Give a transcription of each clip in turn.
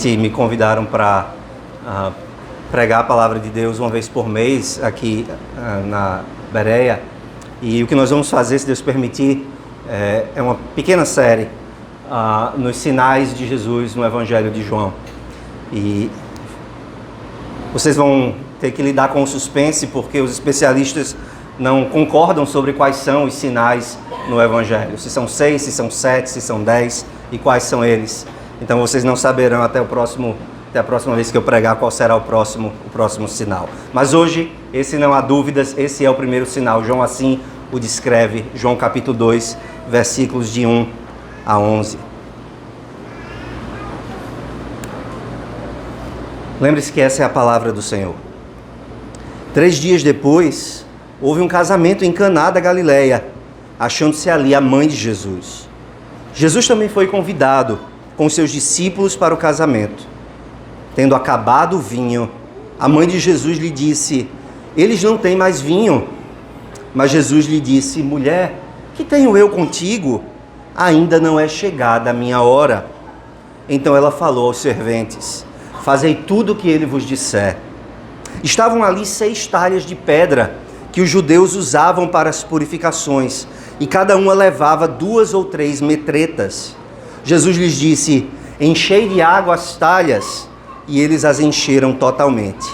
Realmente me convidaram para pregar a palavra de Deus uma vez por mês aqui na Bereia. E o que nós vamos fazer, se Deus permitir, é uma pequena série nos sinais de Jesus no Evangelho de João. E vocês vão ter que lidar com o suspense, porque os especialistas não concordam sobre quais são os sinais no Evangelho. Se são 6, se são 7, se são 10 e quais são eles. Então vocês não saberão até a próxima vez que eu pregar qual será o próximo sinal. Mas hoje, esse não há dúvidas, esse é o primeiro sinal. João assim o descreve, João capítulo 2, versículos de 1 a 11. Lembre-se que essa é a palavra do Senhor. 3 dias depois, houve um casamento em Caná da Galileia, achando-se ali a mãe de Jesus. Jesus também foi convidado com seus discípulos para o casamento. Tendo acabado o vinho, a mãe de Jesus lhe disse: eles não têm mais vinho. Mas Jesus lhe disse: mulher, que tenho eu contigo? Ainda não é chegada a minha hora. Então ela falou aos serventes: fazei tudo o que ele vos disser. Estavam ali 6 talhas de pedra que os judeus usavam para as purificações, e cada uma levava 2 ou 3 metretas. Jesus lhes disse: enchei de água as talhas, e eles as encheram totalmente.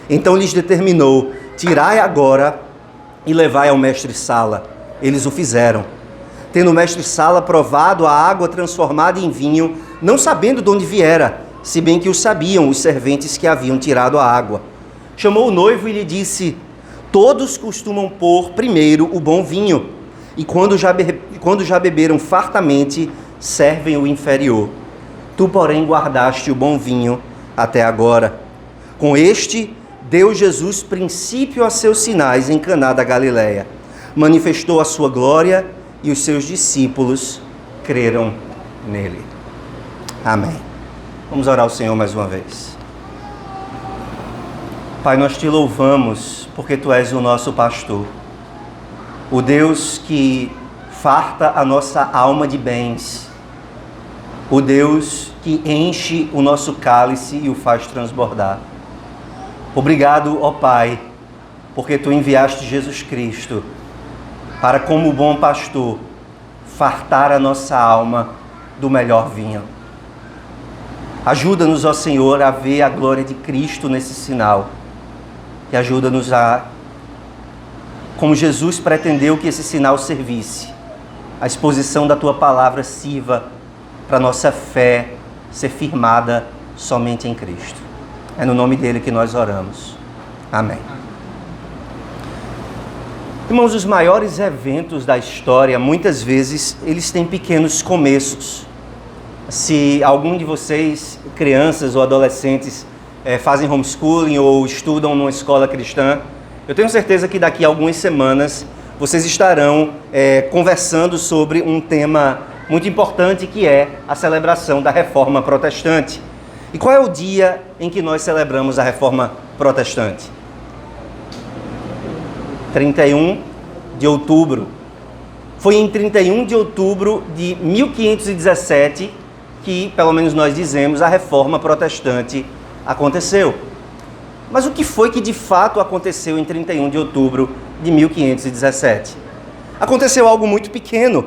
Então lhes determinou: tirai agora e levai ao mestre-sala. Eles o fizeram. Tendo o mestre-sala provado a água transformada em vinho, não sabendo de onde viera, se bem que o sabiam os serventes que haviam tirado a água, chamou o noivo e lhe disse: todos costumam pôr primeiro o bom vinho, e quando já beberam fartamente, servem o inferior. Tu, porém, guardaste o bom vinho até agora. Com este, deu Jesus princípio a seus sinais em Caná da Galileia. Manifestou a sua glória e os seus discípulos creram nele. Amém. Vamos orar ao Senhor mais uma vez. Pai, nós te louvamos porque Tu és o nosso pastor, o Deus que farta a nossa alma de bens, o Deus que enche o nosso cálice e o faz transbordar. Obrigado, ó Pai, porque Tu enviaste Jesus Cristo para, como bom pastor, fartar a nossa alma do melhor vinho. Ajuda-nos, ó Senhor, a ver a glória de Cristo nesse sinal. E ajuda-nos a, como Jesus pretendeu que esse sinal servisse, a exposição da Tua palavra sirva para nossa fé ser firmada somente em Cristo. É no nome dele que nós oramos. Amém. Irmãos, os maiores eventos da história, muitas vezes, eles têm pequenos começos. Se algum de vocês, crianças ou adolescentes, fazem homeschooling ou estudam numa escola cristã, eu tenho certeza que daqui a algumas semanas vocês estarão conversando sobre um tema muito importante, que é a celebração da Reforma Protestante. E qual é o dia em que nós celebramos a Reforma Protestante? 31 de outubro. Foi em 31 de outubro de 1517 que, pelo menos nós dizemos, a Reforma Protestante aconteceu. Mas o que foi que de fato aconteceu em 31 de outubro de 1517? Aconteceu algo muito pequeno.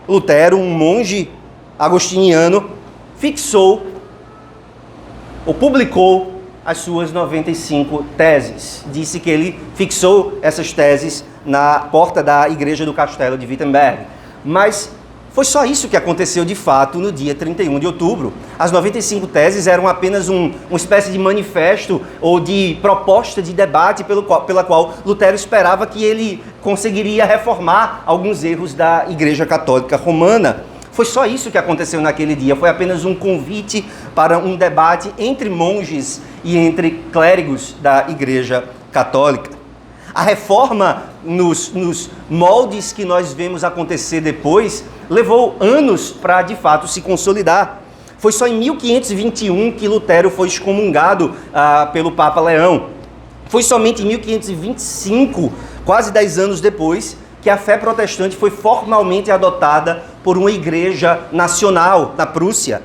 Lutero, um monge agostiniano, fixou ou publicou as suas 95 teses. Disse que ele fixou essas teses na porta da igreja do castelo de Wittenberg. Mas foi só isso que aconteceu de fato no dia 31 de outubro. As 95 teses eram apenas uma espécie de manifesto ou de proposta de debate pela qual Lutero esperava que ele conseguiria reformar alguns erros da Igreja Católica Romana. Foi só isso que aconteceu naquele dia. Foi apenas um convite para um debate entre monges e entre clérigos da Igreja Católica. A reforma, nos moldes que nós vemos acontecer depois, levou anos para, de fato, se consolidar. Foi só em 1521 que Lutero foi excomungado pelo Papa Leão. Foi somente em 1525, quase 10 anos depois, que a fé protestante foi formalmente adotada por uma igreja nacional na Prússia.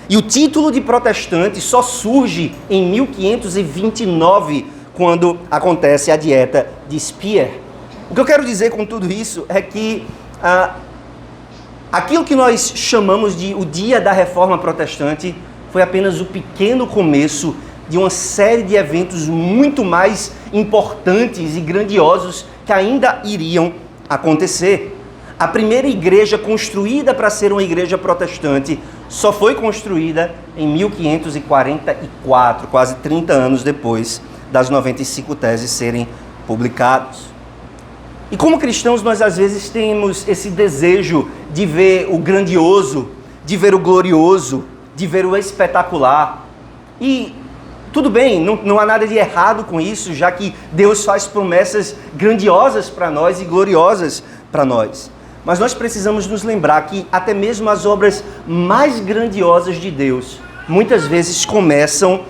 E o título de protestante só surge em 1529, quando acontece a Dieta de Speyer. O que eu quero dizer com tudo isso é que aquilo que nós chamamos de o Dia da Reforma Protestante foi apenas o pequeno começo de uma série de eventos muito mais importantes e grandiosos que ainda iriam acontecer. A primeira igreja construída para ser uma igreja protestante só foi construída em 1544, quase 30 anos depois das 95 teses serem publicadas. E como cristãos, nós às vezes temos esse desejo de ver o grandioso, de ver o glorioso, de ver o espetacular. E tudo bem, não há nada de errado com isso, já que Deus faz promessas grandiosas para nós e gloriosas para nós. Mas nós precisamos nos lembrar que até mesmo as obras mais grandiosas de Deus, muitas vezes começam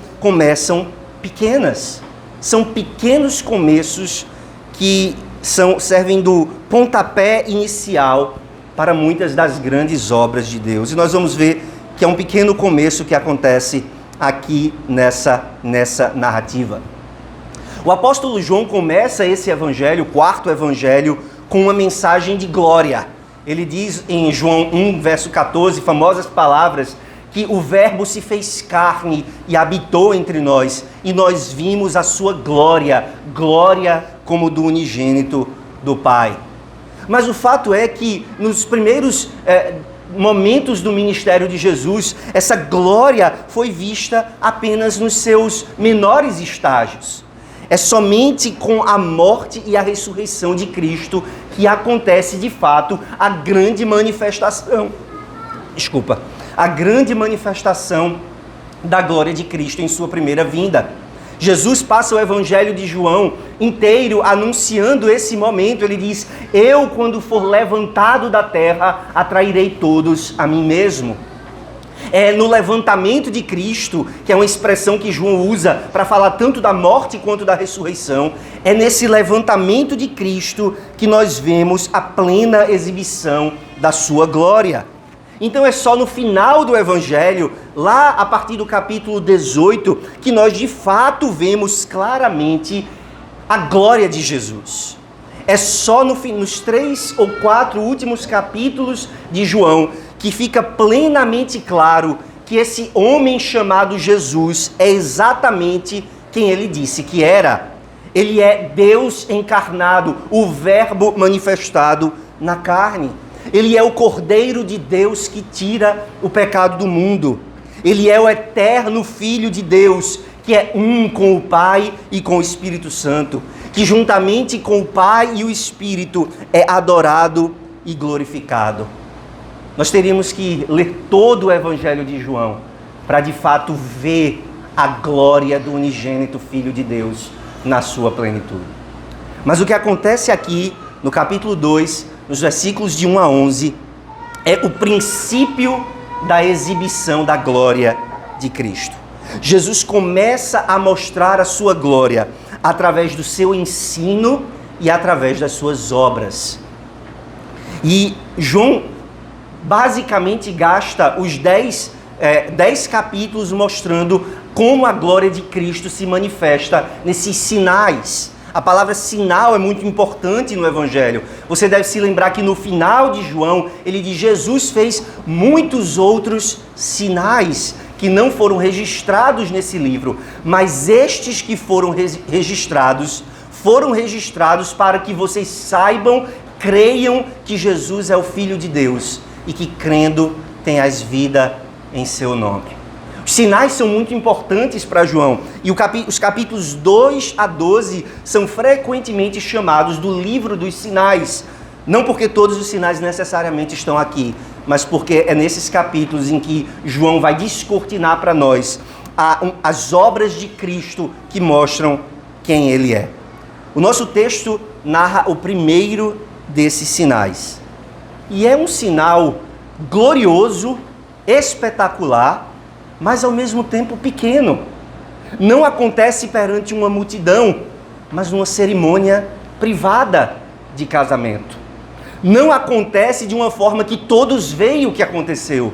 pequenas. São pequenos começos que servem do pontapé inicial para muitas das grandes obras de Deus. E nós vamos ver que é um pequeno começo que acontece aqui nessa narrativa. O apóstolo João começa esse evangelho, o quarto evangelho, com uma mensagem de glória. Ele diz em João 1, verso 14, famosas palavras, que o Verbo se fez carne e habitou entre nós, e nós vimos a sua glória, glória como do unigênito do Pai. Mas o fato é que nos primeiros momentos do ministério de Jesus, essa glória foi vista apenas nos seus menores estágios. É somente com a morte e a ressurreição de Cristo que acontece de fato a grande manifestação. A grande manifestação da glória de Cristo em sua primeira vinda. Jesus passa o evangelho de João inteiro anunciando esse momento. Ele diz: eu, quando for levantado da terra, atrairei todos a mim mesmo. É no levantamento de Cristo, que é uma expressão que João usa para falar tanto da morte quanto da ressurreição, é nesse levantamento de Cristo que nós vemos a plena exibição da sua glória. Então é só no final do Evangelho, lá a partir do capítulo 18, que nós de fato vemos claramente a glória de Jesus. É só nos 3 ou 4 últimos capítulos de João que fica plenamente claro que esse homem chamado Jesus é exatamente quem ele disse que era. Ele é Deus encarnado, o Verbo manifestado na carne. Ele é o Cordeiro de Deus que tira o pecado do mundo. Ele é o eterno Filho de Deus, que é um com o Pai e com o Espírito Santo, que juntamente com o Pai e o Espírito é adorado e glorificado. Nós teríamos que ler todo o Evangelho de João para de fato ver a glória do unigênito Filho de Deus na sua plenitude. Mas o que acontece aqui no capítulo 2, nos versículos de 1 a 11, é o princípio da exibição da glória de Cristo. Jesus começa a mostrar a sua glória através do seu ensino e através das suas obras. E João basicamente gasta os 10 capítulos mostrando como a glória de Cristo se manifesta nesses sinais. A palavra sinal é muito importante no Evangelho. Você deve se lembrar que no final de João, ele diz: Jesus fez muitos outros sinais que não foram registrados nesse livro, mas estes que foram registrados para que vocês saibam, creiam que Jesus é o Filho de Deus e que, crendo, tenhas vida em seu nome. Os sinais são muito importantes para João, e os capítulos 2 a 12 são frequentemente chamados do livro dos sinais. Não porque todos os sinais necessariamente estão aqui, mas porque é nesses capítulos em que João vai descortinar para nós as obras de Cristo que mostram quem ele é. O nosso texto narra o primeiro desses sinais. E é um sinal glorioso, espetacular, mas ao mesmo tempo pequeno. Não acontece perante uma multidão, mas numa cerimônia privada de casamento. Não acontece de uma forma que todos veem o que aconteceu.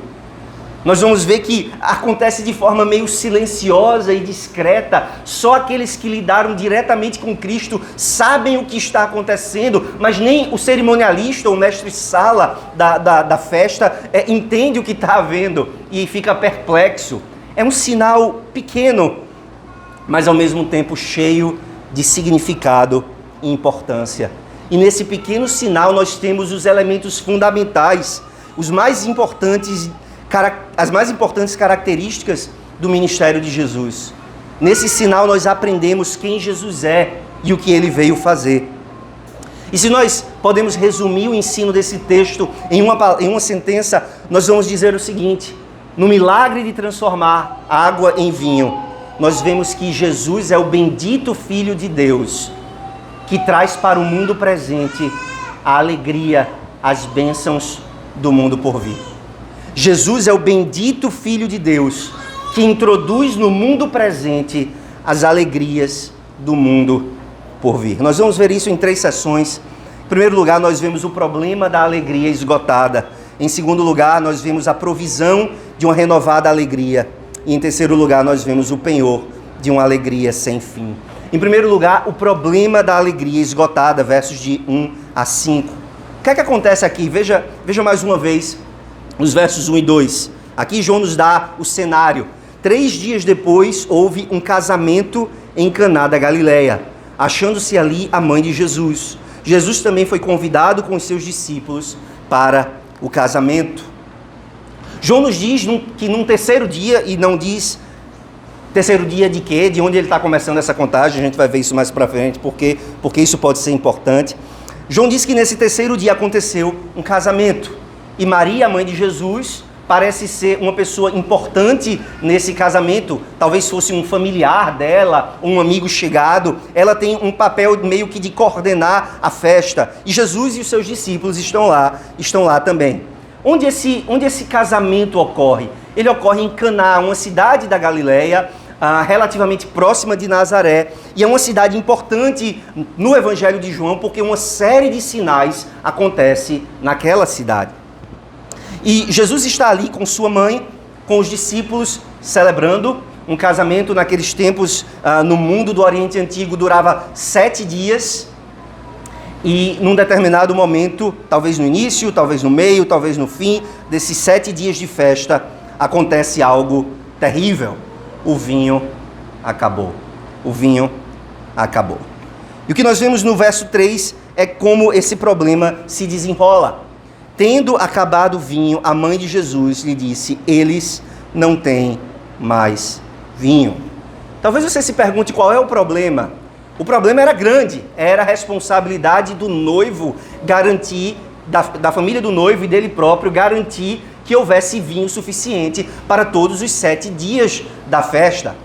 Nós vamos ver que acontece de forma meio silenciosa e discreta. Só aqueles que lidaram diretamente com Cristo sabem o que está acontecendo, mas nem o cerimonialista ou o mestre-sala da festa entende o que está havendo e fica perplexo. É um sinal pequeno, mas ao mesmo tempo cheio de significado e importância. E nesse pequeno sinal nós temos os elementos fundamentais, as mais importantes características do ministério de Jesus. Nesse sinal nós aprendemos quem Jesus é e o que ele veio fazer. E se nós podemos resumir o ensino desse texto em uma sentença, nós vamos dizer o seguinte: no milagre de transformar água em vinho, nós vemos que Jesus é o bendito Filho de Deus, que traz para o mundo presente a alegria, as bênçãos do mundo por vir. Jesus é o bendito Filho de Deus, que introduz no mundo presente as alegrias do mundo por vir. Nós vamos ver isso em 3 sessões. Em primeiro lugar, nós vemos o problema da alegria esgotada. Em segundo lugar, nós vemos a provisão de uma renovada alegria. E em terceiro lugar, nós vemos o penhor de uma alegria sem fim. Em primeiro lugar, o problema da alegria esgotada, versos de 1 a 5. O que é que acontece aqui? Veja mais uma vez os versos 1 e 2. Aqui João nos dá o cenário. 3 dias depois, houve um casamento em Caná da Galileia, achando-se ali a mãe de Jesus. Jesus também foi convidado com os seus discípulos para o casamento. João nos diz que num terceiro dia, e não diz terceiro dia de quê? De onde ele está começando essa contagem, a gente vai ver isso mais para frente, porque isso pode ser importante. João diz que nesse terceiro dia aconteceu um casamento. E Maria, a mãe de Jesus, parece ser uma pessoa importante nesse casamento. Talvez fosse um familiar dela, um amigo chegado. Ela tem um papel meio que de coordenar a festa. E Jesus e os seus discípulos estão lá também. Onde esse casamento ocorre? Ele ocorre em Caná, uma cidade da Galileia, relativamente próxima de Nazaré, e é uma cidade importante no Evangelho de João, porque uma série de sinais acontece naquela cidade. E Jesus está ali com sua mãe, com os discípulos, celebrando um casamento. Naqueles tempos, no mundo do Oriente Antigo, durava 7 dias. E num determinado momento, talvez no início, talvez no meio, talvez no fim desses 7 dias de festa, acontece algo terrível. O vinho acabou. O vinho acabou. E o que nós vemos no verso 3 é como esse problema se desenrola. Tendo acabado o vinho, a mãe de Jesus lhe disse: eles não têm mais vinho. Talvez você se pergunte qual é o problema. O problema era grande, era a responsabilidade do noivo garantir, da família do noivo e dele próprio, garantir que houvesse vinho suficiente para todos os 7 dias da festa.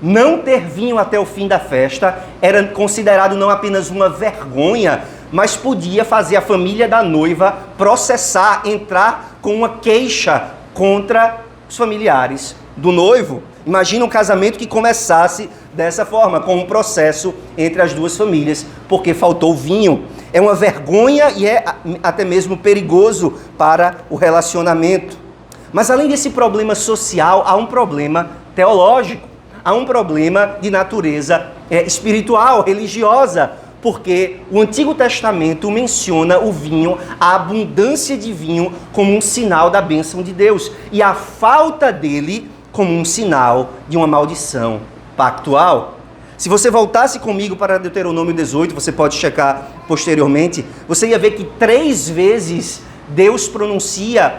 Não ter vinho até o fim da festa era considerado não apenas uma vergonha, mas podia fazer a família da noiva processar, entrar com uma queixa contra os familiares do noivo. Imagina um casamento que começasse dessa forma, com um processo entre as duas famílias, porque faltou vinho. É uma vergonha e é até mesmo perigoso para o relacionamento. Mas além desse problema social, há um problema teológico, há um problema de natureza espiritual, religiosa, porque o Antigo Testamento menciona o vinho, a abundância de vinho, como um sinal da bênção de Deus, e a falta dele como um sinal de uma maldição pactual. Se você voltasse comigo para Deuteronômio 18, você pode checar posteriormente, você ia ver que 3 vezes Deus pronuncia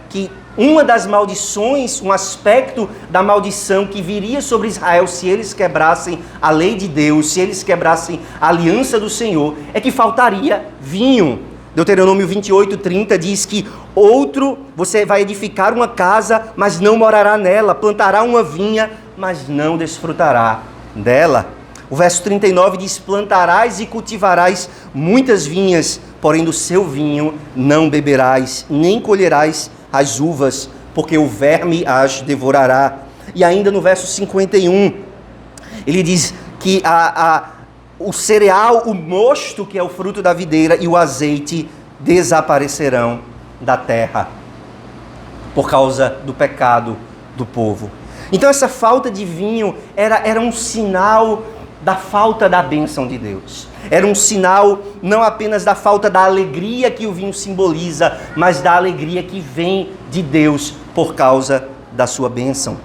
que uma das maldições, um aspecto da maldição que viria sobre Israel se eles quebrassem a lei de Deus, se eles quebrassem a aliança do Senhor, é que faltaria vinho. Deuteronômio 28:30 diz que você vai edificar uma casa, mas não morará nela, plantará uma vinha, mas não desfrutará dela. O verso 39 diz: plantarás e cultivarás muitas vinhas, porém do seu vinho não beberás, nem colherás as uvas, porque o verme as devorará. E ainda no verso 51, ele diz que o cereal, o mosto, que é o fruto da videira, e o azeite desaparecerão da terra. por causa do pecado do povo. Então essa falta de vinho era um sinal da falta da bênção de Deus. Era um sinal não apenas da falta da alegria que o vinho simboliza, mas da alegria que vem de Deus por causa da sua bênção.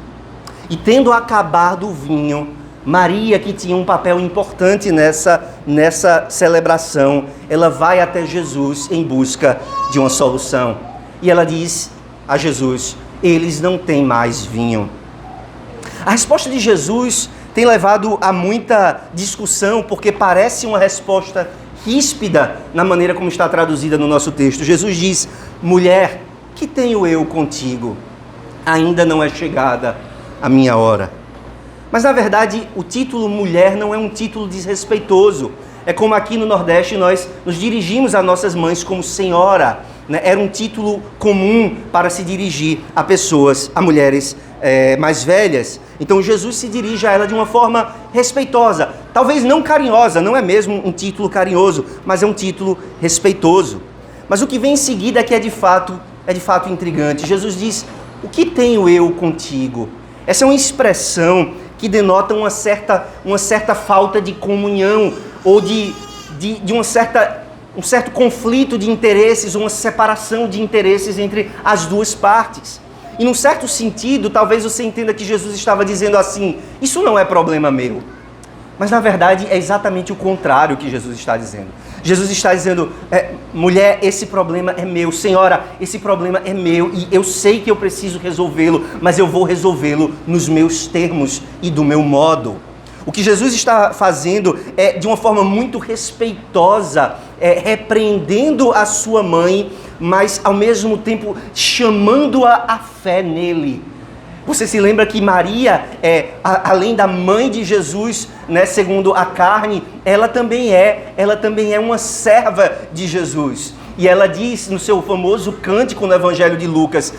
E tendo acabado o vinho, Maria, que tinha um papel importante nessa celebração, ela vai até Jesus em busca de uma solução. E ela diz a Jesus: eles não têm mais vinho. A resposta de Jesus tem levado a muita discussão, porque parece uma resposta ríspida na maneira como está traduzida no nosso texto. Jesus diz: mulher, que tenho eu contigo? Ainda não é chegada a minha hora. Mas na verdade o título mulher não é um título desrespeitoso. É como aqui no Nordeste nós nos dirigimos a nossas mães como senhora, né? Era um título comum para se dirigir a pessoas, a mulheres mais velhas. Então Jesus se dirige a ela de uma forma respeitosa, talvez não carinhosa, não é mesmo um título carinhoso, mas é um título respeitoso. Mas o que vem em seguida é que é de fato intrigante. Jesus diz: o que tenho eu contigo? Essa é uma expressão que denota uma certa falta de comunhão, ou de um certo conflito de interesses, uma separação de interesses entre as duas partes. E num certo sentido, talvez você entenda que Jesus estava dizendo assim: isso não é problema meu. Mas na verdade é exatamente o contrário que Jesus está dizendo. Jesus está dizendo: mulher, esse problema é meu. Senhora, esse problema é meu e eu sei que eu preciso resolvê-lo, mas eu vou resolvê-lo nos meus termos e do meu modo. O que Jesus está fazendo é, de uma forma muito respeitosa, repreendendo a sua mãe, mas ao mesmo tempo chamando-a à fé nele. Você se lembra que Maria, além da mãe de Jesus, né, segundo a carne, ela também é uma serva de Jesus. E ela diz no seu famoso cântico no Evangelho de Lucas,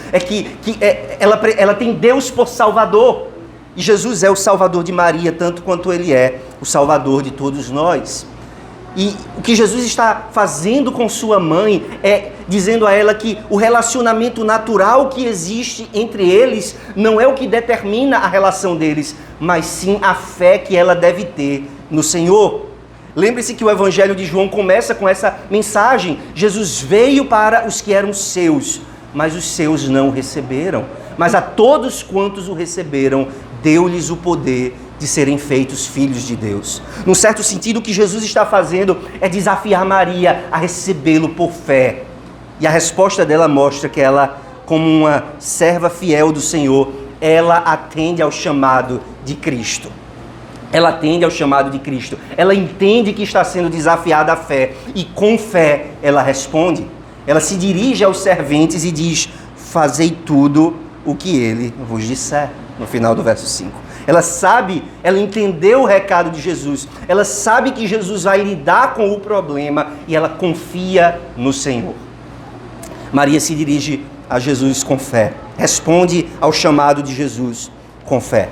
ela tem Deus por Salvador. E Jesus é o Salvador de Maria, tanto quanto ele é o Salvador de todos nós. E o que Jesus está fazendo com sua mãe é dizendo a ela que o relacionamento natural que existe entre eles não é o que determina a relação deles, mas sim a fé que ela deve ter no Senhor. Lembre-se que o Evangelho de João começa com essa mensagem: Jesus veio para os que eram seus, mas os seus não o receberam. Mas a todos quantos o receberam, deu-lhes o poder de serem feitos filhos de Deus. Num certo sentido, o que Jesus está fazendo é desafiar Maria a recebê-lo por fé. E a resposta dela mostra que ela, como uma serva fiel do Senhor, ela atende ao chamado de Cristo. Ela atende ao chamado de Cristo. Ela entende que está sendo desafiada à fé e com fé ela responde. Ela se dirige aos serventes e diz: fazei tudo o que ele vos disser, no final do verso 5. Ela entendeu o recado de Jesus, ela sabe que Jesus vai lidar com o problema e ela confia no Senhor. Maria se dirige a Jesus com fé, responde ao chamado de Jesus com fé.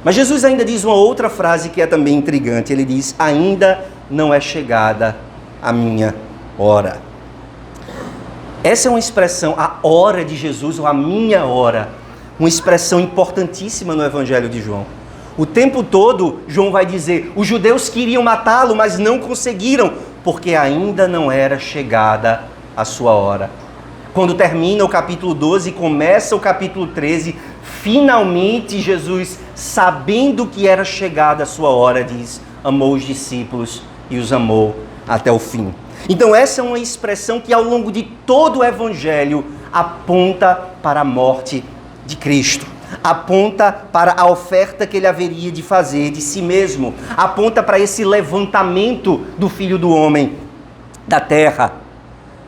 Mas Jesus ainda diz uma outra frase que é também intrigante. Ele diz: ainda não é chegada a minha hora. Essa é uma expressão, a hora de Jesus, ou a minha hora, uma expressão importantíssima no Evangelho de João. O tempo todo, João vai dizer: os judeus queriam matá-lo, mas não conseguiram, porque ainda não era chegada a sua hora. Quando termina o capítulo 12 e começa o capítulo 13, finalmente Jesus, sabendo que era chegada a sua hora, diz: amou os discípulos e os amou até o fim. Então essa é uma expressão que ao longo de todo o Evangelho aponta para a morte de Cristo, aponta para a oferta que ele haveria de fazer de si mesmo, aponta para esse levantamento do Filho do Homem da terra.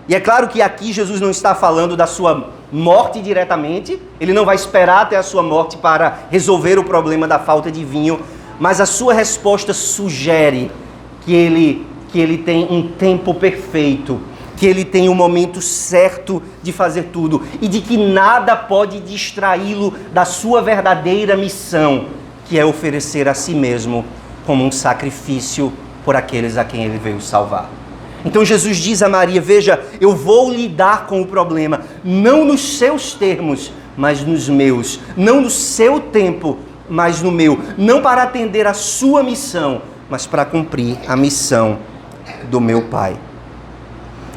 E é claro que aqui Jesus não está falando da sua morte diretamente, ele não vai esperar até a sua morte para resolver o problema da falta de vinho, mas a sua resposta sugere que ele tem um tempo perfeito, que ele tem o momento certo de fazer tudo e de que nada pode distraí-lo da sua verdadeira missão, que é oferecer a si mesmo como um sacrifício por aqueles a quem ele veio salvar. Então Jesus diz a Maria, veja, eu vou lidar com o problema, não nos seus termos, mas nos meus. Não no seu tempo, mas no meu. Não para atender a sua missão, mas para cumprir a missão do meu Pai.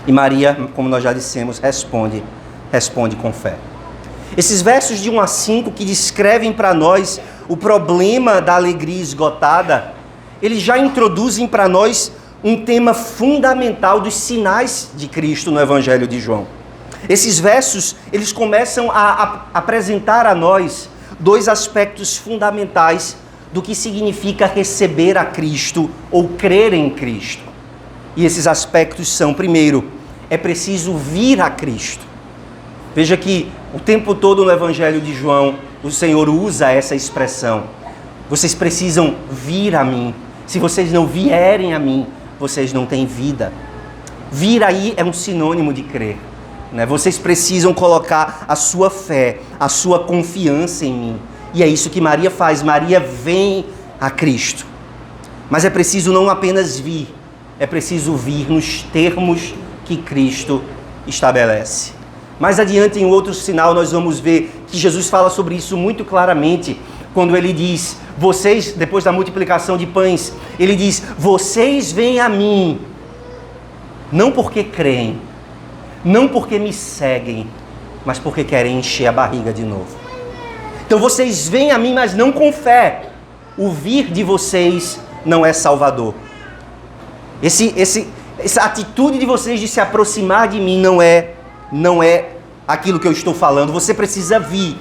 E Maria, como nós já dissemos, responde com fé. Esses versos de 1 a 5 que descrevem para nós o problema da alegria esgotada, eles já introduzem para nós um tema fundamental dos sinais de Cristo no Evangelho de João. Esses versos, eles começam a apresentar a nós dois aspectos fundamentais do que significa receber a Cristo ou crer em Cristo. E esses aspectos são, primeiro, é preciso vir a Cristo. Veja que o tempo todo no Evangelho de João, o Senhor usa essa expressão. Vocês precisam vir a mim. Se vocês não vierem a mim, vocês não têm vida. Vir aí é um sinônimo de crer, né? Vocês precisam colocar a sua fé, a sua confiança em mim. E é isso que Maria faz. Maria vem a Cristo. Mas é preciso não apenas vir, é preciso vir nos termos que Cristo estabelece. Mais adiante, em outro sinal, nós vamos ver que Jesus fala sobre isso muito claramente, quando ele diz, vocês, depois da multiplicação de pães, ele diz, vocês vêm a mim, não porque creem, não porque me seguem, mas porque querem encher a barriga de novo. Então vocês vêm a mim, mas não com fé. O vir de vocês não é salvador. Essa atitude de vocês de se aproximar de mim não é aquilo que eu estou falando. Você precisa vir,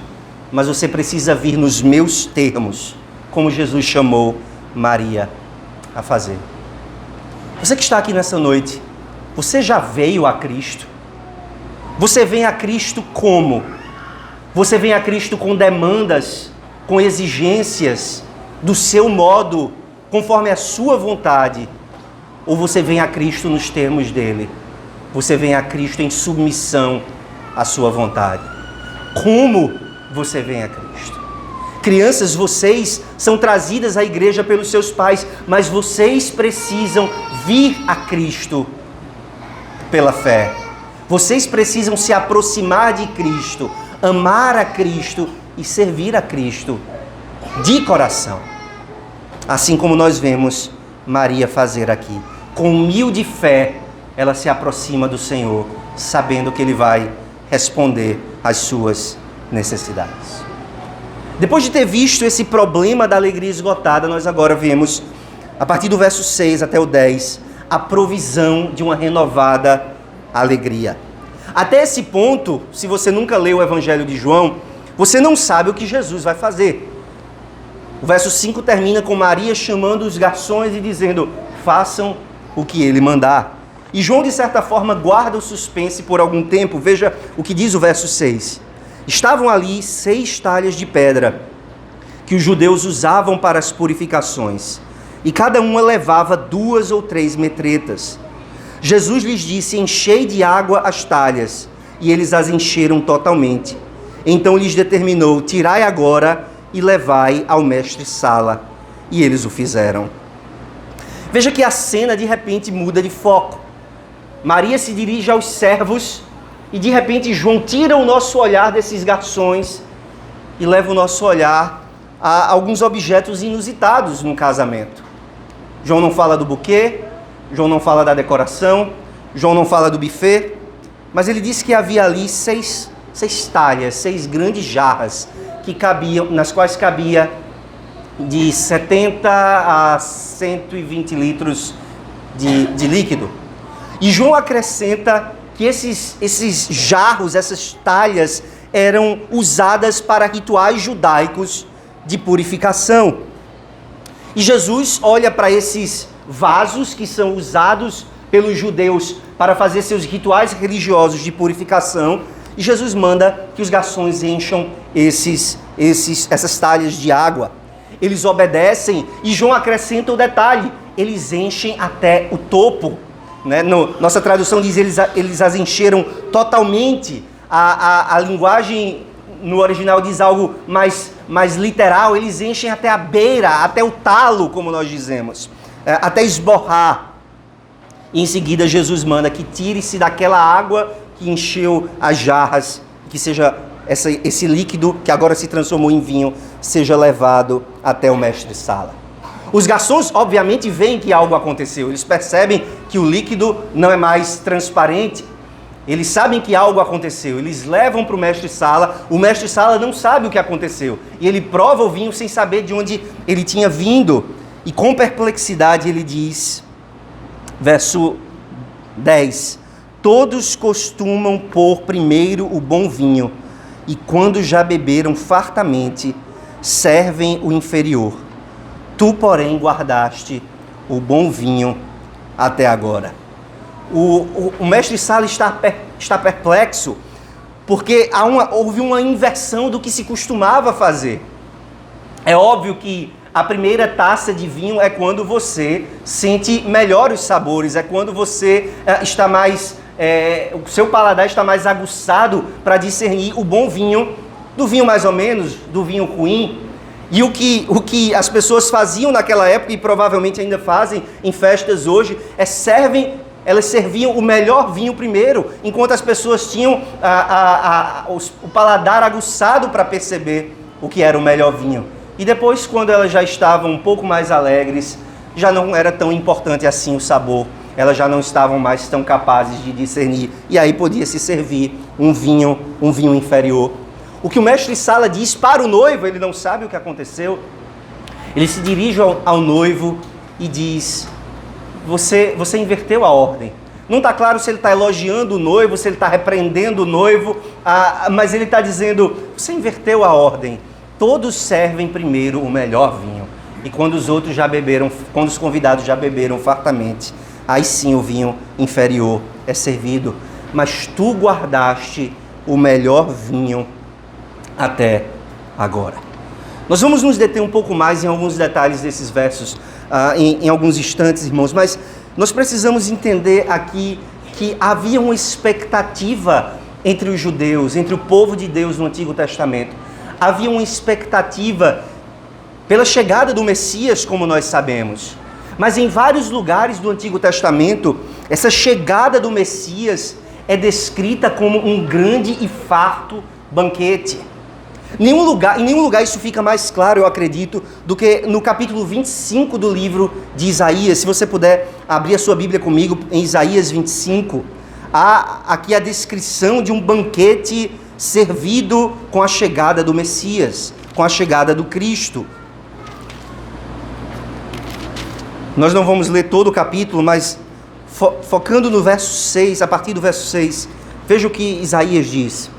mas você precisa vir nos meus termos, como Jesus chamou Maria a fazer. Você que está aqui nessa noite, você já veio a Cristo? Você vem a Cristo como? Você vem a Cristo com demandas, com exigências, do seu modo, conforme a sua vontade? Ou você vem a Cristo nos termos dele? Você vem a Cristo em submissão à sua vontade? Como você vem a Cristo? Crianças, vocês são trazidas à igreja pelos seus pais, mas vocês precisam vir a Cristo pela fé. Vocês precisam se aproximar de Cristo, amar a Cristo e servir a Cristo de coração. Assim como nós vemos Maria fazer aqui. Com humilde fé, ela se aproxima do Senhor, sabendo que Ele vai responder às suas necessidades. Depois de ter visto esse problema da alegria esgotada, nós agora vemos, a partir do verso 6 até o 10, a provisão de uma renovada alegria. Até esse ponto, se você nunca leu o Evangelho de João, você não sabe o que Jesus vai fazer. O verso 5 termina com Maria chamando os garçons e dizendo, façam o que ele mandar. E João, de certa forma, guarda o suspense por algum tempo. Veja o que diz o verso 6. Estavam ali 6 talhas de pedra que os judeus usavam para as purificações, e cada uma levava 2 ou 3 metretas. Jesus lhes disse, enchei de água as talhas, e eles as encheram totalmente. Então lhes determinou, tirai agora e levai ao mestre-sala. E eles o fizeram. Veja que a cena de repente muda de foco. Maria se dirige aos servos e de repente João tira o nosso olhar desses garçons e leva o nosso olhar a alguns objetos inusitados no casamento. João não fala do buquê, João não fala da decoração, João não fala do buffet, mas ele diz que havia ali 6 talhas, 6 grandes jarras que cabiam, nas quais cabia de 70 a 120 litros de líquido. E João acrescenta que esses jarros, essas talhas, eram usadas para rituais judaicos de purificação. E Jesus olha para esses vasos que são usados pelos judeus para fazer seus rituais religiosos de purificação, e Jesus manda que os garçons encham essas talhas de água. Eles obedecem e João acrescenta o detalhe, eles enchem até o topo. Né? Nossa tradução diz eles as encheram totalmente. A linguagem no original diz algo mais literal, eles enchem até a beira, até o talo, como nós dizemos, até esborrar. E em seguida Jesus manda que tire-se daquela água que encheu as jarras, que seja esse líquido que agora se transformou em vinho, seja levado até o mestre-sala. Os garçons, obviamente, veem que algo aconteceu. Eles percebem que o líquido não é mais transparente. Eles sabem que algo aconteceu. Eles levam para o mestre-sala. O mestre-sala não sabe o que aconteceu. E ele prova o vinho sem saber de onde ele tinha vindo. E com perplexidade ele diz, verso 10, todos costumam pôr primeiro o bom vinho, e quando já beberam fartamente, servem o inferior. Tu, porém, guardaste o bom vinho até agora. O mestre-sala está perplexo, porque houve uma inversão do que se costumava fazer. É óbvio que a primeira taça de vinho é quando você sente melhor os sabores, é quando você está mais... o seu paladar está mais aguçado para discernir o bom vinho do vinho mais ou menos, do vinho ruim. E o que as pessoas faziam naquela época, e provavelmente ainda fazem em festas hoje, elas serviam o melhor vinho primeiro, enquanto as pessoas tinham o paladar aguçado para perceber o que era o melhor vinho. E depois, quando elas já estavam um pouco mais alegres, já não era tão importante assim o sabor. Elas já não estavam mais tão capazes de discernir. E aí podia se servir um vinho inferior. O que o mestre-sala diz para o noivo, ele não sabe o que aconteceu. Ele se dirige ao noivo e diz, você inverteu a ordem. Não está claro se ele está elogiando o noivo, se ele está repreendendo o noivo, mas ele está dizendo, você inverteu a ordem. Todos servem primeiro o melhor vinho. E quando os outros já beberam, quando os convidados já beberam fartamente, aí sim o vinho inferior é servido. Mas tu guardaste o melhor vinho até agora. Nós vamos nos deter um pouco mais em alguns detalhes desses versos, em alguns instantes, irmãos, mas nós precisamos entender aqui que havia uma expectativa entre os judeus, entre o povo de Deus no Antigo Testamento. Havia uma expectativa pela chegada do Messias, como nós sabemos. Mas em vários lugares do Antigo Testamento, essa chegada do Messias é descrita como um grande e farto banquete. Em nenhum lugar isso fica mais claro, eu acredito, do que no capítulo 25 do livro de Isaías. Se você puder abrir a sua Bíblia comigo em Isaías 25, há aqui a descrição de um banquete servido com a chegada do Messias, com a chegada do Cristo. Nós não vamos ler todo o capítulo, mas focando no verso 6, a partir do verso 6, veja o que Isaías diz.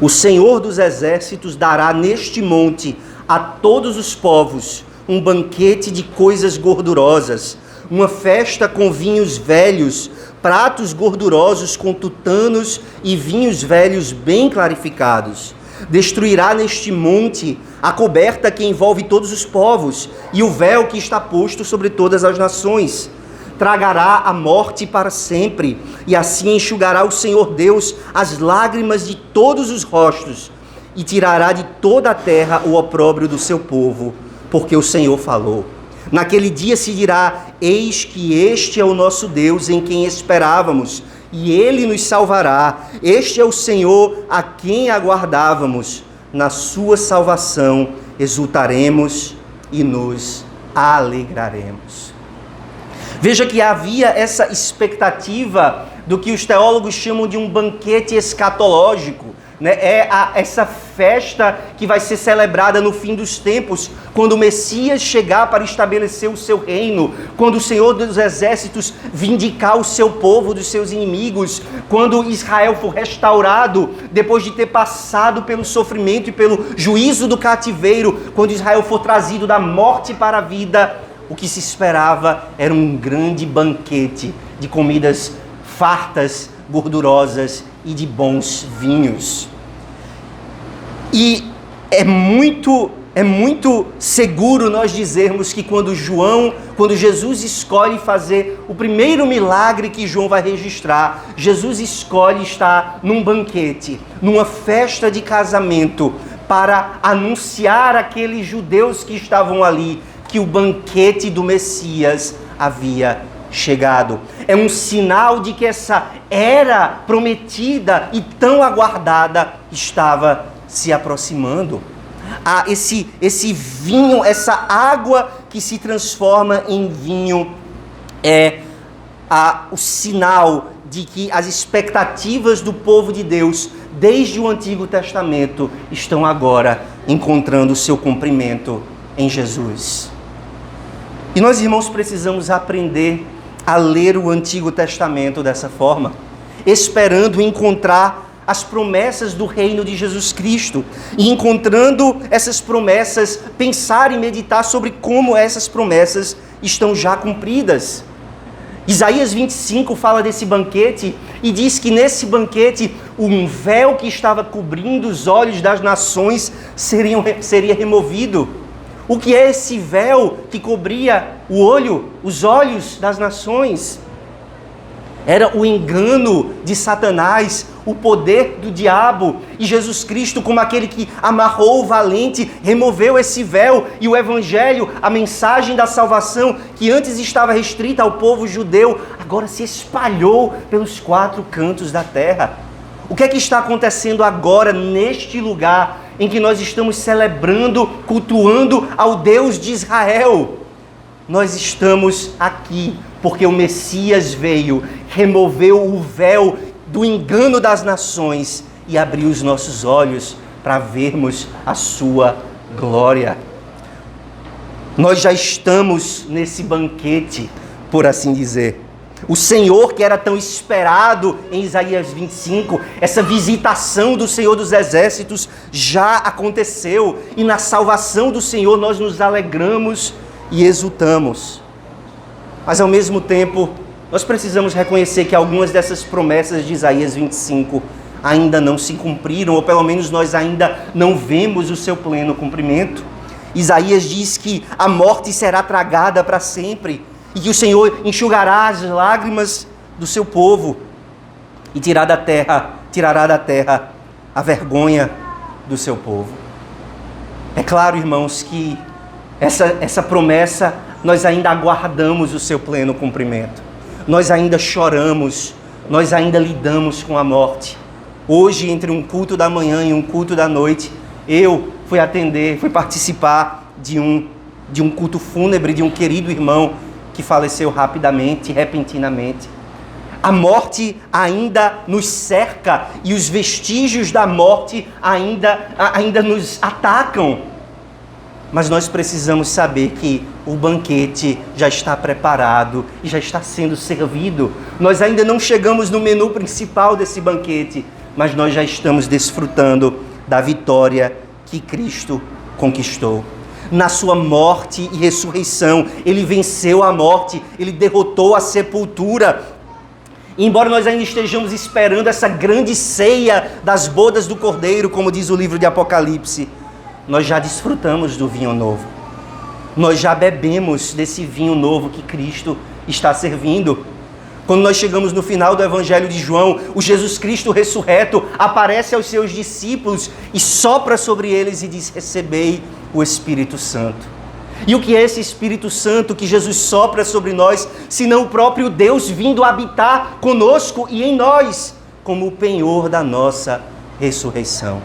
O Senhor dos Exércitos dará neste monte a todos os povos um banquete de coisas gordurosas, uma festa com vinhos velhos, pratos gordurosos com tutanos e vinhos velhos bem clarificados. Destruirá neste monte a coberta que envolve todos os povos e o véu que está posto sobre todas as nações. Tragará a morte para sempre, e assim enxugará o Senhor Deus as lágrimas de todos os rostos, e tirará de toda a terra o opróbrio do seu povo, porque o Senhor falou. Naquele dia se dirá, eis que este é o nosso Deus em quem esperávamos, e ele nos salvará. Este é o Senhor a quem aguardávamos. Na sua salvação exultaremos e nos alegraremos. Veja que havia essa expectativa do que os teólogos chamam de um banquete escatológico, né? Essa festa que vai ser celebrada no fim dos tempos, quando o Messias chegar para estabelecer o seu reino, quando o Senhor dos Exércitos vindicar o seu povo dos seus inimigos, quando Israel for restaurado, depois de ter passado pelo sofrimento e pelo juízo do cativeiro, quando Israel for trazido da morte para a vida, o que se esperava era um grande banquete de comidas fartas, gordurosas e de bons vinhos. E é muito seguro nós dizermos que quando Jesus escolhe fazer o primeiro milagre que João vai registrar, Jesus escolhe estar num banquete, numa festa de casamento, para anunciar àqueles judeus que estavam ali que o banquete do Messias havia chegado. É um sinal de que essa era prometida e tão aguardada estava se aproximando. Esse vinho, essa água que se transforma em vinho é o sinal de que as expectativas do povo de Deus, desde o Antigo Testamento, estão agora encontrando o seu cumprimento em Jesus. E nós, irmãos, precisamos aprender a ler o Antigo Testamento dessa forma, esperando encontrar as promessas do reino de Jesus Cristo, e encontrando essas promessas, pensar e meditar sobre como essas promessas estão já cumpridas. Isaías 25 fala desse banquete e diz que nesse banquete um véu que estava cobrindo os olhos das nações seria removido. O que é esse véu que cobria os olhos das nações? Era o engano de Satanás, o poder do diabo. E Jesus Cristo, como aquele que amarrou o valente, removeu esse véu. E o Evangelho, a mensagem da salvação, que antes estava restrita ao povo judeu, agora se espalhou pelos 4 cantos da terra. O que é que está acontecendo agora neste lugar em que nós estamos celebrando, cultuando ao Deus de Israel? Nós estamos aqui porque o Messias veio, removeu o véu do engano das nações e abriu os nossos olhos para vermos a sua glória. Nós já estamos nesse banquete, por assim dizer. O Senhor, que era tão esperado em Isaías 25, essa visitação do Senhor dos Exércitos já aconteceu. E na salvação do Senhor nós nos alegramos e exultamos. Mas ao mesmo tempo, nós precisamos reconhecer que algumas dessas promessas de Isaías 25 ainda não se cumpriram, ou pelo menos nós ainda não vemos o seu pleno cumprimento. Isaías diz que a morte será tragada para sempre, e que o Senhor enxugará as lágrimas do seu povo e tirará da terra a vergonha do seu povo. É claro, irmãos, que essa promessa, nós ainda aguardamos o seu pleno cumprimento. Nós ainda choramos, nós ainda lidamos com a morte. Hoje, entre um culto da manhã e um culto da noite, eu fui participar de um culto fúnebre de um querido irmão que faleceu rapidamente, repentinamente. A morte ainda nos cerca e os vestígios da morte ainda nos atacam. Mas nós precisamos saber que o banquete já está preparado e já está sendo servido. Nós ainda não chegamos no menu principal desse banquete, mas nós já estamos desfrutando da vitória que Cristo conquistou. Na sua morte e ressurreição, ele venceu a morte, ele derrotou a sepultura. E embora nós ainda estejamos esperando essa grande ceia das bodas do Cordeiro, como diz o livro de Apocalipse, nós já desfrutamos do vinho novo. Nós já bebemos desse vinho novo que Cristo está servindo. Quando nós chegamos no final do Evangelho de João, o Jesus Cristo ressurreto aparece aos seus discípulos e sopra sobre eles e diz: recebei o Espírito Santo. E o que é esse Espírito Santo que Jesus sopra sobre nós, senão o próprio Deus vindo habitar conosco e em nós, como o penhor da nossa ressurreição?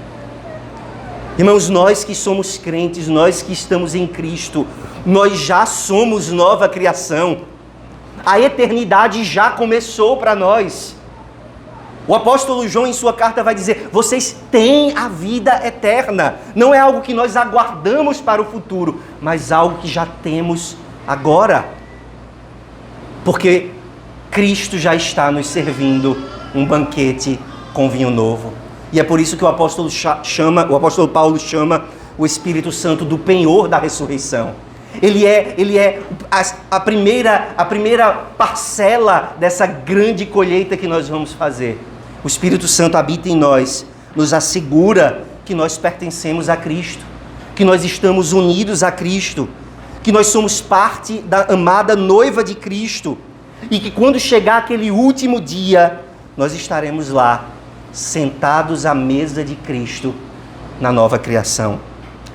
Irmãos, nós que somos crentes, nós que estamos em Cristo, nós já somos nova criação. A eternidade já começou para nós. O apóstolo João, em sua carta, vai dizer: vocês têm a vida eterna. Não é algo que nós aguardamos para o futuro, mas algo que já temos agora. Porque Cristo já está nos servindo um banquete com vinho novo. E é por isso que o apóstolo Paulo chama o Espírito Santo do penhor da ressurreição. Ele é a primeira parcela dessa grande colheita que nós vamos fazer. O Espírito Santo habita em nós, nos assegura que nós pertencemos a Cristo, que nós estamos unidos a Cristo, que nós somos parte da amada noiva de Cristo e que quando chegar aquele último dia, nós estaremos lá, sentados à mesa de Cristo na nova criação,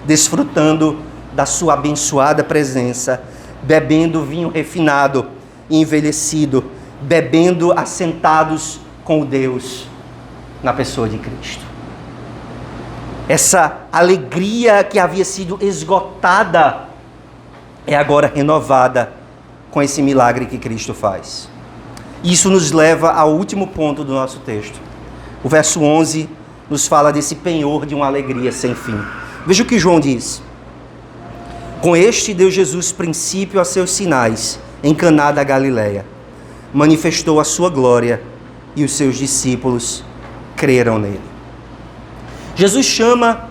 desfrutando da sua abençoada presença, bebendo vinho refinado, e envelhecido, bebendo assentados com o Deus na pessoa de Cristo. Essa alegria que havia sido esgotada é agora renovada com esse milagre que Cristo faz. Isso nos leva ao último ponto do nosso texto. O verso 11 nos fala desse penhor de uma alegria sem fim. Veja o que João diz. Com este deu Jesus princípio a seus sinais em Caná da Galileia. Manifestou a sua glória e os seus discípulos creram nele. Jesus chama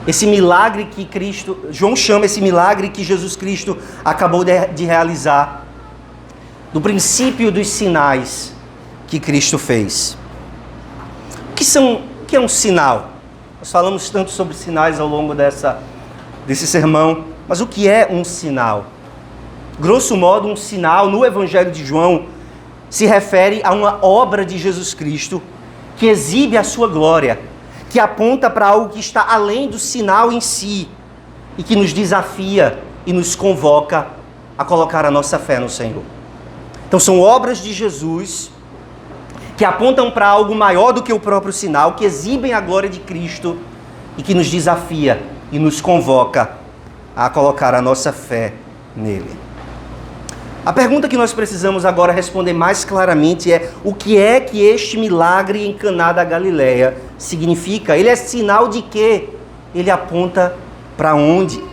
esse milagre que João chama esse milagre que Jesus Cristo acabou de realizar, do princípio dos sinais que Cristo fez. O que é um sinal? Nós falamos tanto sobre sinais ao longo desse sermão, mas o que é um sinal? Grosso modo, um sinal no Evangelho de João se refere a uma obra de Jesus Cristo que exibe a sua glória, que aponta para algo que está além do sinal em si e que nos desafia e nos convoca a colocar a nossa fé no Senhor. Então são obras de Jesus que apontam para algo maior do que o próprio sinal, que exibem a glória de Cristo e que nos desafia e nos convoca a colocar a nossa fé nele. A pergunta que nós precisamos agora responder mais claramente é: o que é que este milagre em Caná da Galileia significa? Ele é sinal de quê? Ele aponta para onde?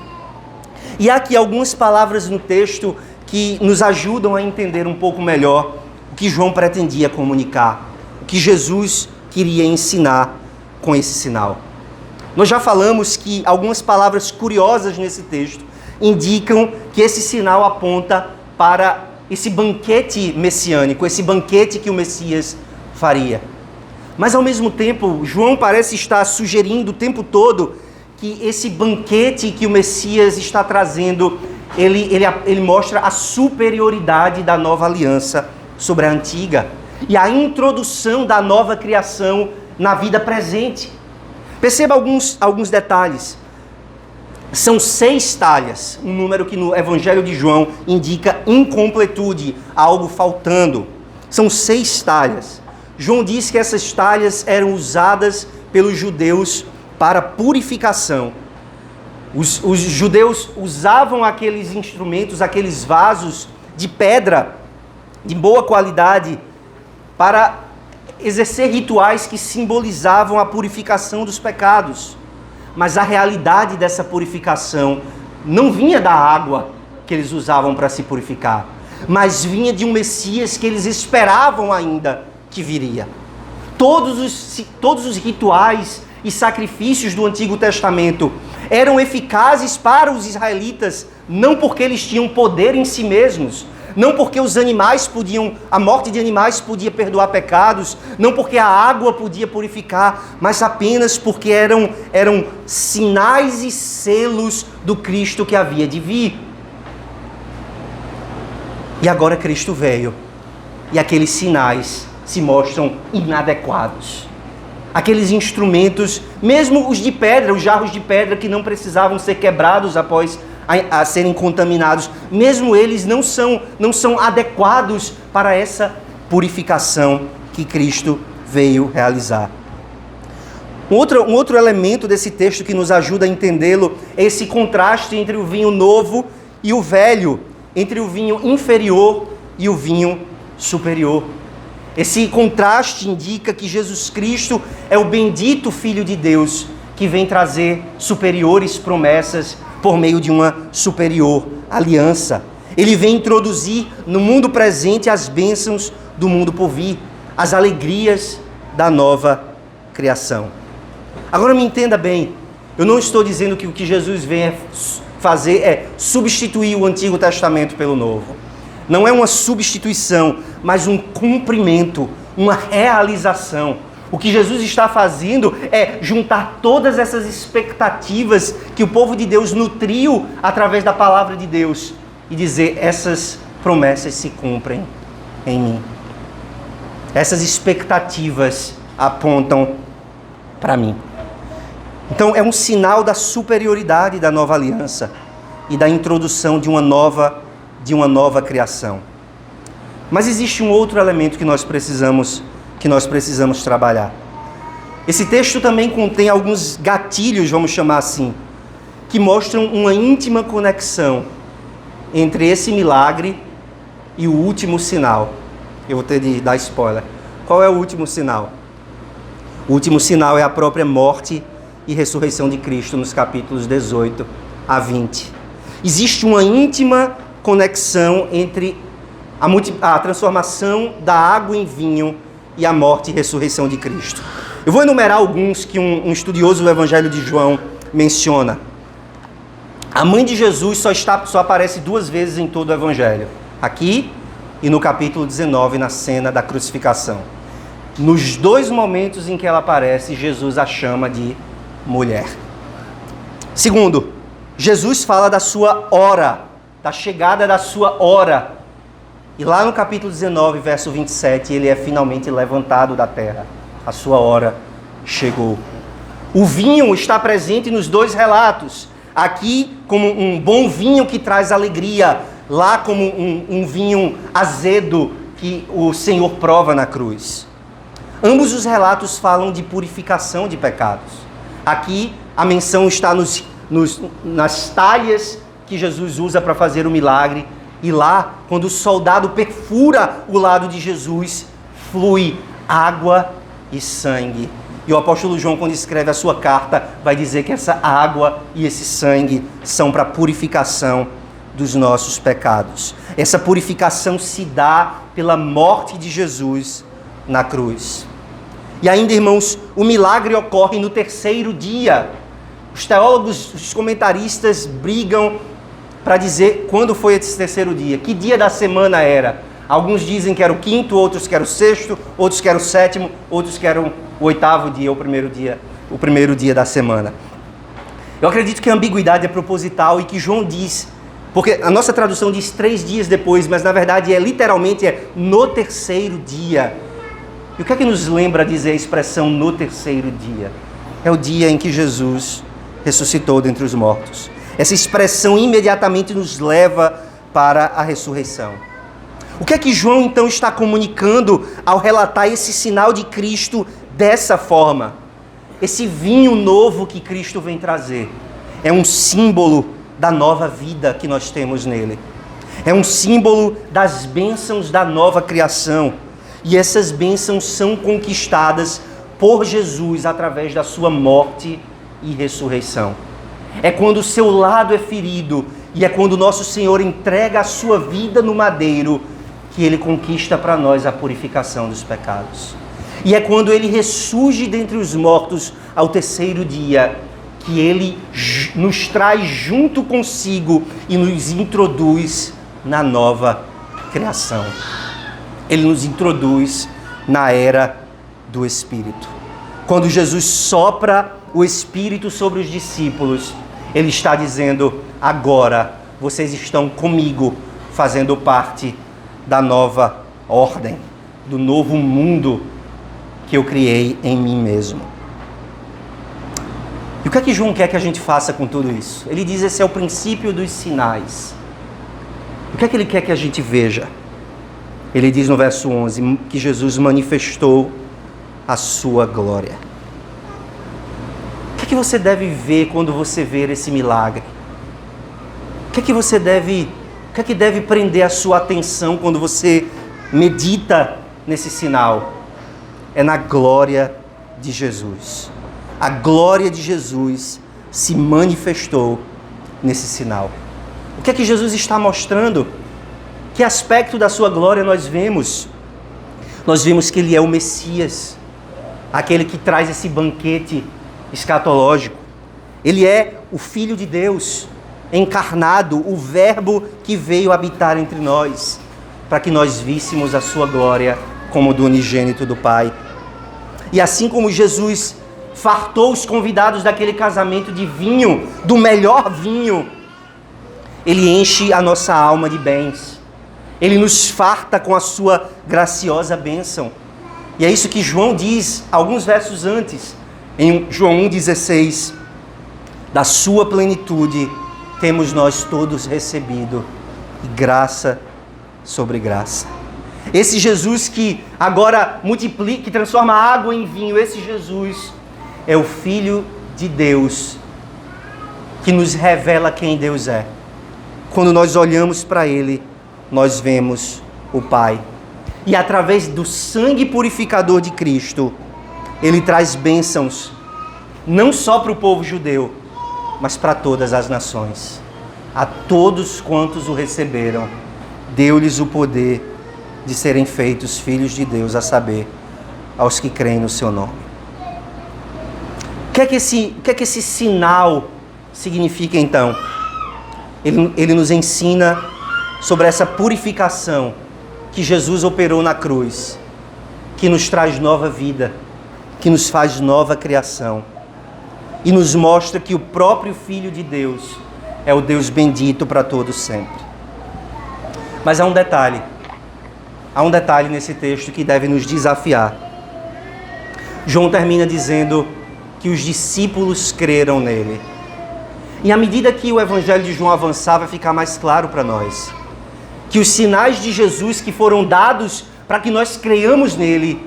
E há aqui algumas palavras no texto que nos ajudam a entender um pouco melhor o que João pretendia comunicar, o que Jesus queria ensinar com esse sinal. Nós já falamos que algumas palavras curiosas nesse texto indicam que esse sinal aponta para esse banquete messiânico, esse banquete que o Messias faria. Mas, ao mesmo tempo, João parece estar sugerindo o tempo todo que esse banquete que o Messias está trazendo, ele mostra a superioridade da nova aliança sobre a antiga e a introdução da nova criação na vida presente. Perceba alguns detalhes. São 6 talhas, um número que no Evangelho de João indica incompletude, algo faltando. São 6 talhas. João diz que essas talhas eram usadas pelos judeus para purificação. Os judeus usavam aqueles instrumentos, aqueles vasos de pedra de boa qualidade para exercer rituais que simbolizavam a purificação dos pecados. Mas a realidade dessa purificação não vinha da água que eles usavam para se purificar, mas vinha de um Messias que eles esperavam ainda que viria. Todos os rituais e sacrifícios do Antigo Testamento eram eficazes para os israelitas, não porque eles tinham poder em si mesmos, não porque a morte de animais podia perdoar pecados, não porque a água podia purificar, mas apenas porque eram sinais e selos do Cristo que havia de vir. E agora Cristo veio, e aqueles sinais se mostram inadequados. Aqueles instrumentos, mesmo os de pedra, os jarros de pedra que não precisavam ser quebrados após a serem contaminados, mesmo eles não são adequados para essa purificação que Cristo veio realizar. Um outro elemento desse texto que nos ajuda a entendê-lo é esse contraste entre o vinho novo e o velho, entre o vinho inferior e o vinho superior. Esse contraste indica que Jesus Cristo é o bendito Filho de Deus que vem trazer superiores promessas por meio de uma superior aliança. Ele vem introduzir no mundo presente as bênçãos do mundo por vir, as alegrias da nova criação. Agora me entenda bem, eu não estou dizendo que o que Jesus vem fazer é substituir o Antigo Testamento pelo Novo. Não é uma substituição, mas um cumprimento, uma realização. O que Jesus está fazendo é juntar todas essas expectativas que o povo de Deus nutriu através da palavra de Deus e dizer: essas promessas se cumprem em mim. Essas expectativas apontam para mim. Então é um sinal da superioridade da nova aliança e da introdução de uma nova de uma nova criação. Mas existe um outro elemento que nós precisamos trabalhar. Esse texto também contém alguns gatilhos, vamos chamar assim, que mostram uma íntima conexão entre esse milagre e o último sinal. Eu vou ter de dar spoiler. Qual é o último sinal? O último sinal é a própria morte e ressurreição de Cristo nos capítulos 18 a 20. Existe uma íntima conexão entre a transformação da água em vinho e a morte e ressurreição de Cristo. Eu vou enumerar alguns que um estudioso do Evangelho de João menciona. A mãe de Jesus só aparece 2 vezes em todo o Evangelho. Aqui e no capítulo 19, na cena da crucificação. Nos 2 momentos em que ela aparece, Jesus a chama de mulher. Segundo, Jesus fala da sua hora, da chegada da sua hora. E lá no capítulo 19, verso 27, ele é finalmente levantado da terra. A sua hora chegou. O vinho está presente nos 2 relatos. Aqui como um bom vinho que traz alegria. Lá como um vinho azedo que o Senhor prova na cruz. Ambos os relatos falam de purificação de pecados. Aqui a menção está nas talhas que Jesus usa para fazer o milagre. E lá, quando o soldado perfura o lado de Jesus, flui água e sangue. E o apóstolo João, quando escreve a sua carta, vai dizer que essa água e esse sangue são para a purificação dos nossos pecados. Essa purificação se dá pela morte de Jesus na cruz. E ainda, irmãos, o milagre ocorre no 3º dia. Os teólogos, os comentaristas brigam para dizer quando foi esse 3º dia, que dia da semana era. Alguns dizem que era o 5º, outros que era o 6º, outros que era o 7º, outros que era o 8º dia, o primeiro dia da semana. Eu acredito que a ambiguidade é proposital e que João diz, porque a nossa tradução diz 3 dias depois, mas na verdade literalmente no 3º dia. E o que é que nos lembra dizer a expressão no 3º dia? É o dia em que Jesus ressuscitou dentre os mortos. Essa expressão imediatamente nos leva para a ressurreição. O que é que João então está comunicando ao relatar esse sinal de Cristo dessa forma? Esse vinho novo que Cristo vem trazer é um símbolo da nova vida que nós temos nele. É um símbolo das bênçãos da nova criação. E essas bênçãos são conquistadas por Jesus através da sua morte e ressurreição. É quando o seu lado é ferido e é quando o nosso Senhor entrega a sua vida no madeiro que ele conquista para nós a purificação dos pecados. E é quando ele ressurge dentre os mortos ao 3º dia que ele nos traz junto consigo e nos introduz na nova criação. Ele nos introduz na era do Espírito. Quando Jesus sopra o Espírito sobre os discípulos, ele está dizendo: agora vocês estão comigo, fazendo parte da nova ordem, do novo mundo que eu criei em mim mesmo. E o que é que João quer que a gente faça com tudo isso? Ele diz: esse é o princípio dos sinais. O que é que ele quer que a gente veja? Ele diz no verso 11 que Jesus manifestou a sua glória. O que é que você deve ver quando você ver esse milagre? O que é que deve prender a sua atenção quando você medita nesse sinal? É na glória de Jesus. A glória de Jesus se manifestou nesse sinal. O que é que Jesus está mostrando? Que aspecto da sua glória nós vemos? Nós vemos que ele é o Messias, aquele que traz esse banquete escatológico. Ele é o Filho de Deus, encarnado, o Verbo que veio habitar entre nós, para que nós víssemos a sua glória como do unigênito do Pai. E assim como Jesus fartou os convidados daquele casamento de vinho, do melhor vinho, ele enche a nossa alma de bens. Ele nos farta com a sua graciosa bênção. E é isso que João diz alguns versos antes, em João 1,16. Da sua plenitude temos nós todos recebido e graça sobre graça. Esse Jesus que agora multiplica, que transforma água em vinho, esse Jesus é o Filho de Deus, que nos revela quem Deus é. Quando nós olhamos para Ele, nós vemos o Pai. E através do sangue purificador de Cristo, Ele traz bênçãos, não só para o povo judeu, mas para todas as nações. A todos quantos o receberam, deu-lhes o poder de serem feitos filhos de Deus, a saber, aos que creem no seu nome. O que é que esse sinal significa então? Ele nos ensina sobre essa purificação que Jesus operou na cruz, que nos traz nova vida, que nos faz nova criação e nos mostra que o próprio Filho de Deus é o Deus bendito para todos sempre. Mas há um detalhe nesse texto que deve nos desafiar. João termina dizendo que os discípulos creram nele. E à medida que o Evangelho de João avançar, vai ficar mais claro para nós que os sinais de Jesus que foram dados para que nós creiamos nele,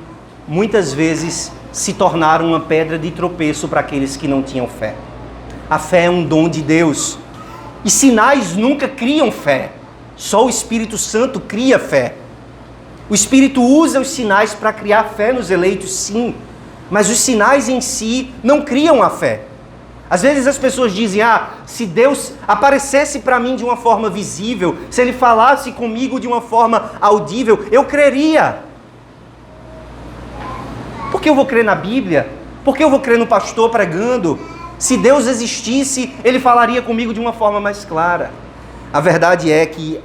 muitas vezes se tornaram uma pedra de tropeço para aqueles que não tinham fé. A fé é um dom de Deus. E sinais nunca criam fé. Só o Espírito Santo cria fé. O Espírito usa os sinais para criar fé nos eleitos, sim. Mas os sinais em si não criam a fé. Às vezes as pessoas dizem, se Deus aparecesse para mim de uma forma visível, se Ele falasse comigo de uma forma audível, eu creria. Por que eu vou crer na Bíblia? Por que eu vou crer no pastor pregando? Se Deus existisse, Ele falaria comigo de uma forma mais clara. A verdade é que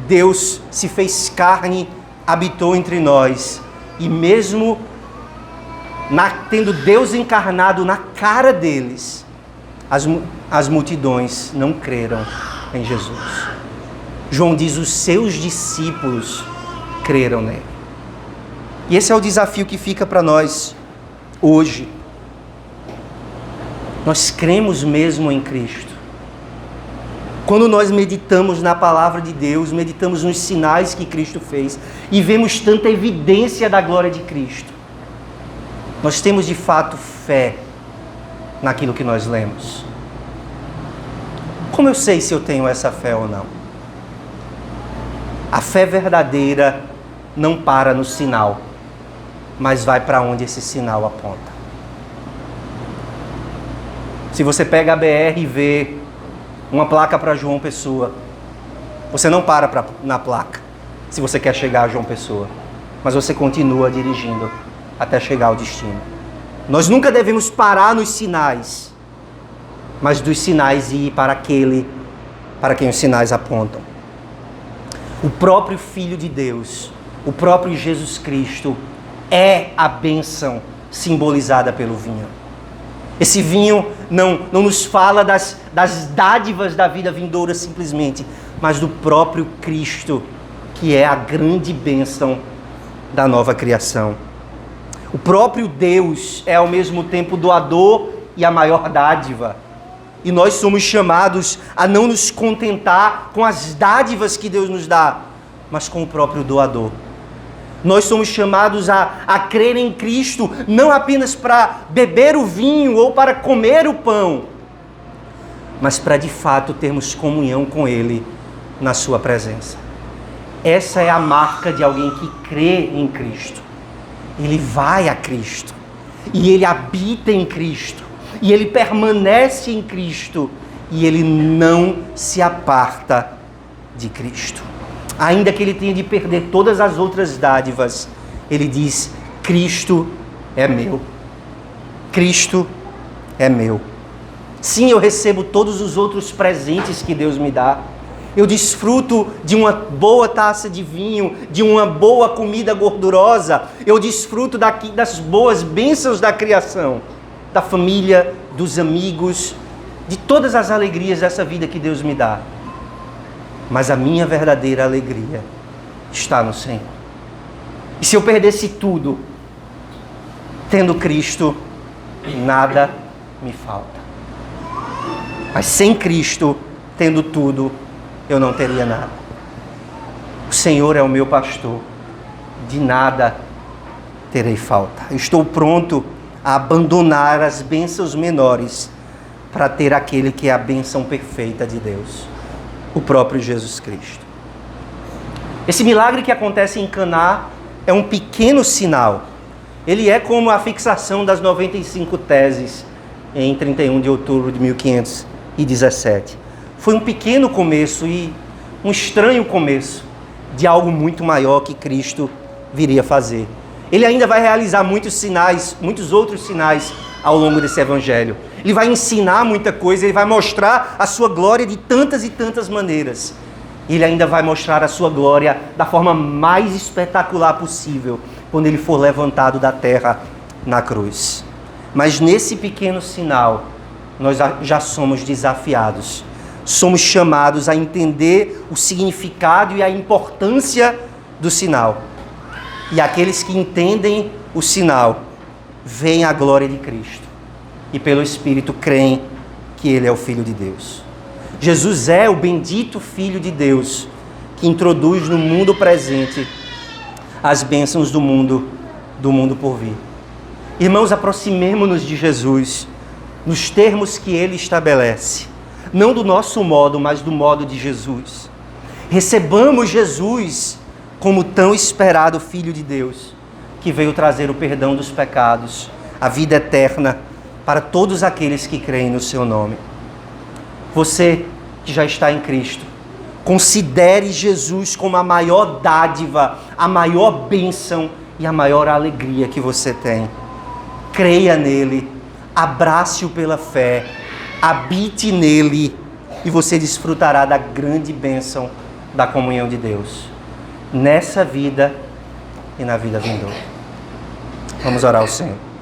Deus se fez carne, habitou entre nós, e mesmo tendo Deus encarnado na cara deles, as multidões não creram em Jesus. João diz, os seus discípulos creram nele. E esse é o desafio que fica para nós hoje. Nós cremos mesmo em Cristo. Quando nós meditamos na palavra de Deus, meditamos nos sinais que Cristo fez e vemos tanta evidência da glória de Cristo, nós temos de fato fé naquilo que nós lemos. Como eu sei se eu tenho essa fé ou não? A fé verdadeira não para no sinal, mas vai para onde esse sinal aponta. Se você pega a BR e vê uma placa para João Pessoa, você não para na placa, se você quer chegar a João Pessoa, mas você continua dirigindo até chegar ao destino. Nós nunca devemos parar nos sinais, mas dos sinais ir para aquele para quem os sinais apontam. O próprio Filho de Deus, o próprio Jesus Cristo, é a bênção simbolizada pelo vinho. Esse vinho não nos fala das dádivas da vida vindoura simplesmente, mas do próprio Cristo, que é a grande bênção da nova criação. O próprio Deus é ao mesmo tempo doador e a maior dádiva. E nós somos chamados a não nos contentar com as dádivas que Deus nos dá, mas com o próprio doador. Nós somos chamados a crer em Cristo, não apenas para beber o vinho ou para comer o pão, mas para de fato termos comunhão com Ele na sua presença. Essa é a marca de alguém que crê em Cristo. Ele vai a Cristo, e ele habita em Cristo, e ele permanece em Cristo, e ele não se aparta de Cristo. Ainda que ele tenha de perder todas as outras dádivas, ele diz, Cristo é meu. Cristo é meu. Sim, eu recebo todos os outros presentes que Deus me dá. Eu desfruto de uma boa taça de vinho, de uma boa comida gordurosa. Eu desfruto das boas bênçãos da criação, da família, dos amigos, de todas as alegrias dessa vida que Deus me dá. Mas a minha verdadeira alegria está no Senhor. E se eu perdesse tudo, tendo Cristo, nada me falta. Mas sem Cristo, tendo tudo, eu não teria nada. O Senhor é o meu pastor, de nada terei falta. Eu estou pronto a abandonar as bênçãos menores para ter aquele que é a bênção perfeita de Deus, o próprio Jesus Cristo. Esse milagre que acontece em Caná é um pequeno sinal. Ele é como a fixação das 95 teses em 31 de outubro de 1517. Foi um pequeno começo e um estranho começo de algo muito maior que Cristo viria fazer. Ele ainda vai realizar muitos sinais, muitos outros sinais ao longo desse evangelho. Ele vai ensinar muita coisa, ele vai mostrar a sua glória de tantas e tantas maneiras. Ele ainda vai mostrar a sua glória da forma mais espetacular possível, quando ele for levantado da terra na cruz. Mas nesse pequeno sinal, nós já somos desafiados. Somos chamados a entender o significado e a importância do sinal. E aqueles que entendem o sinal, veem a glória de Cristo. E pelo Espírito creem que Ele é o Filho de Deus. Jesus é o bendito Filho de Deus, que introduz no mundo presente as bênçãos do mundo por vir. Irmãos, aproximemo-nos de Jesus nos termos que Ele estabelece. Não do nosso modo, mas do modo de Jesus. Recebamos Jesus como tão esperado Filho de Deus, que veio trazer o perdão dos pecados, a vida eterna para todos aqueles que creem no seu nome. Você que já está em Cristo, considere Jesus como a maior dádiva, a maior bênção e a maior alegria que você tem. Creia nele, abrace-o pela fé, habite nele e você desfrutará da grande bênção da comunhão de Deus, nessa vida e na vida vindoura. Vamos orar ao Senhor.